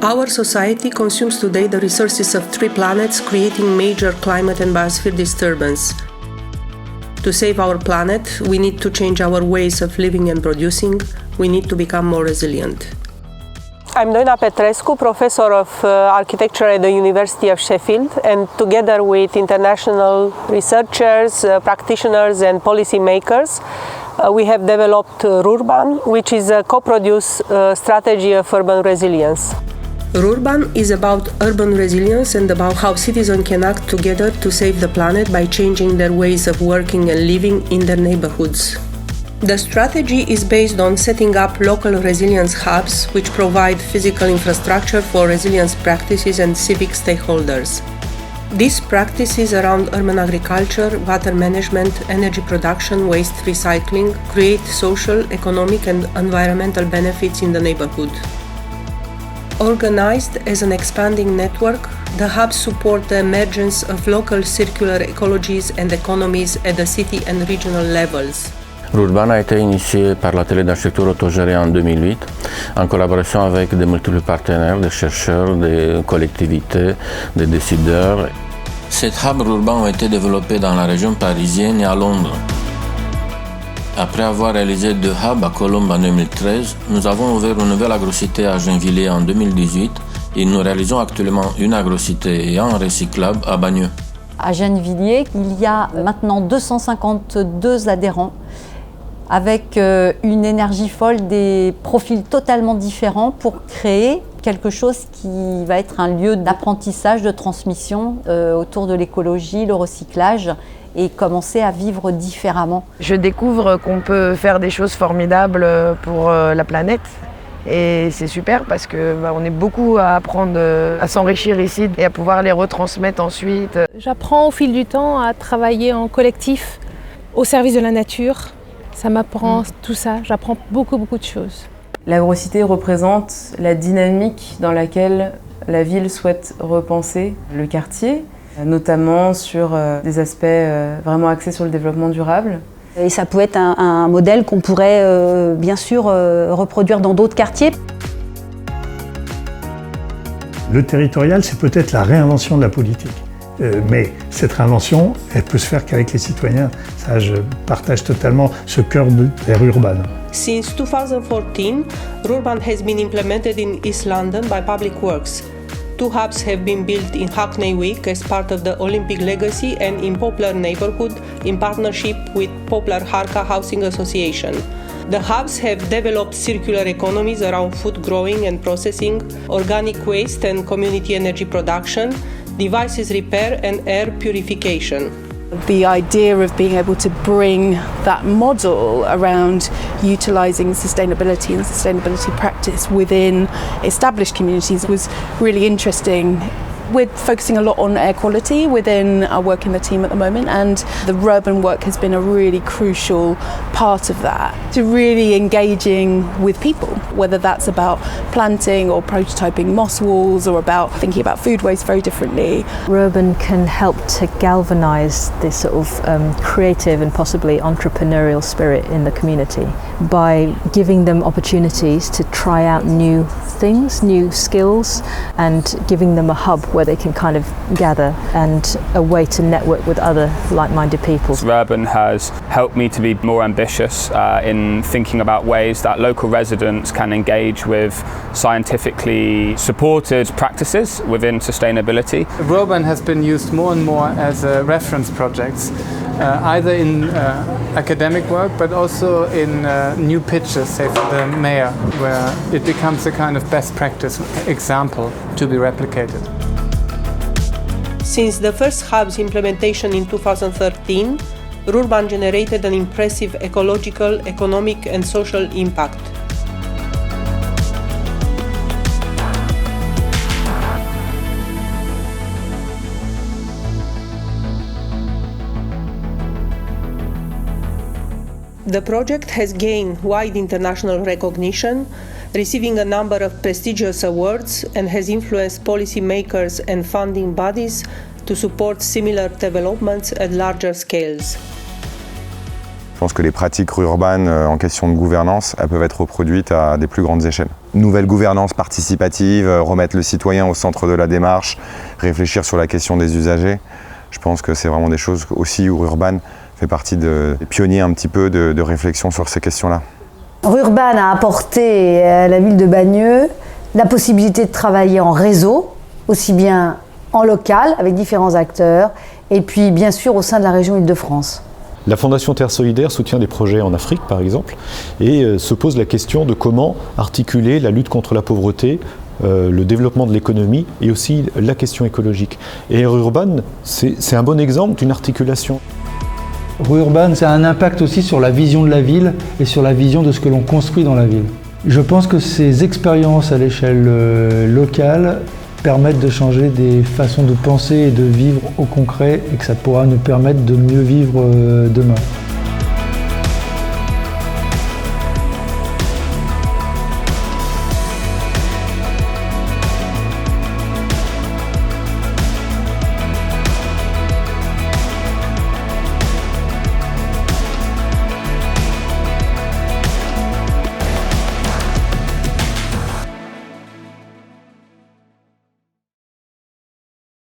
Our society consumes today the resources of 3 planets, creating major climate and biosphere disturbance. To save our planet, we need to change our ways of living and producing. We need to become more resilient. I'm Doina Petrescu, professor of architecture at the University of Sheffield, and together with international researchers, practitioners and policymakers, we have developed Rurban, which is a co-produced strategy of urban resilience. Rurban is about urban resilience and about how citizens can act together to save the planet by changing their ways of working and living in their neighborhoods. The strategy is based on setting up local resilience hubs which provide physical infrastructure for resilience practices and civic stakeholders. These practices around urban agriculture, water management, energy production, waste recycling create social, economic and environmental benefits in the neighborhood. Organized as an expanding network, the hubs support the emergence of local circular ecologies and economies at the city and regional levels. Rurban a été initié par l'atelier d'architecture autogérée en 2008, en collaboration avec de multiples partenaires, des chercheurs, des collectivités, des décideurs. Ces hubs urbains ont été développés dans la région parisienne et à Londres. Après avoir réalisé 2 hubs à Colombes en 2013, nous avons ouvert une nouvelle agrocité à Gennevilliers en 2018 et nous réalisons actuellement une agrocité et un recyclable à Bagneux. À Gennevilliers, il y a maintenant 252 adhérents avec une énergie folle, des profils totalement différents pour créer quelque chose qui va être un lieu d'apprentissage, de transmission autour de l'écologie, le recyclage et commencer à vivre différemment. Je découvre qu'on peut faire des choses formidables pour la planète et c'est super parce qu'on est beaucoup à apprendre à s'enrichir ici et à pouvoir les retransmettre ensuite. J'apprends au fil du temps à travailler en collectif, au service de la nature. Ça m'apprend tout ça, j'apprends beaucoup de choses. L'agrocité représente la dynamique dans laquelle la ville souhaite repenser le quartier, notamment sur des aspects vraiment axés sur le développement durable. Et ça peut être un modèle qu'on pourrait bien sûr reproduire dans d'autres quartiers. Le territorial, c'est peut-être la réinvention de la politique. Mais cette réinvention, elle peut se faire qu'avec les citoyens. Ça, je partage totalement ce cœur de Rurban. Since 2014, Rurban has been implemented in East London by Public Works. 2 hubs have been built in Hackney Wick as part of the Olympic legacy and in Poplar neighborhood in partnership with Poplar Harca Housing Association. The hubs have developed circular economies around food growing and processing, organic waste and community energy production, devices repair and air purification. The idea of being able to bring that model around utilising sustainability and sustainability practice within established communities was really interesting. We're focusing a lot on air quality within our work in the team at the moment, and the Rurban work has been a really crucial part of that, to really engaging with people, whether that's about planting or prototyping moss walls or about thinking about food waste very differently. Rurban can help to galvanise this sort of creative and possibly entrepreneurial spirit in the community by giving them opportunities to try out new things, new skills, and giving them a hub where they can kind of gather and a way to network with other like-minded people. Rurban has helped me to be more ambitious in thinking about ways that local residents can engage with scientifically supported practices within sustainability. Rurban has been used more and more as a reference projects, either in academic work but also in new pitches, say for the mayor, where it becomes a kind of best practice example to be replicated. Since the first hub's implementation in 2013, Rurban generated an impressive ecological, economic and social impact. The project has gained wide international recognition, receiving a number of prestigious awards, and has influenced policymakers and funding bodies to support similar developments at larger scales. pense que les pratiques urbaines en question de gouvernance, elles peuvent être reproduites à des plus grandes échelles. Nouvelle gouvernance participative, remettre le citoyen au centre de la démarche, réfléchir sur la question des usagers. Je pense que c'est vraiment des choses aussi où Urban fait partie des pionniers un petit peu de réflexion sur ces questions-là. Urban a apporté à la ville de Bagneux la possibilité de travailler en réseau, aussi bien en local avec différents acteurs, et puis bien sûr au sein de la région Île-de-France. La Fondation Terre Solidaire soutient des projets en Afrique par exemple et se pose la question de comment articuler la lutte contre la pauvreté, le développement de l'économie et aussi la question écologique. Et Urban, c'est un bon exemple d'une articulation. Urban, ça a un impact aussi sur la vision de la ville et sur la vision de ce que l'on construit dans la ville. Je pense que ces expériences à l'échelle locale permettent de changer des façons de penser et de vivre au concret et que ça pourra nous permettre de mieux vivre demain.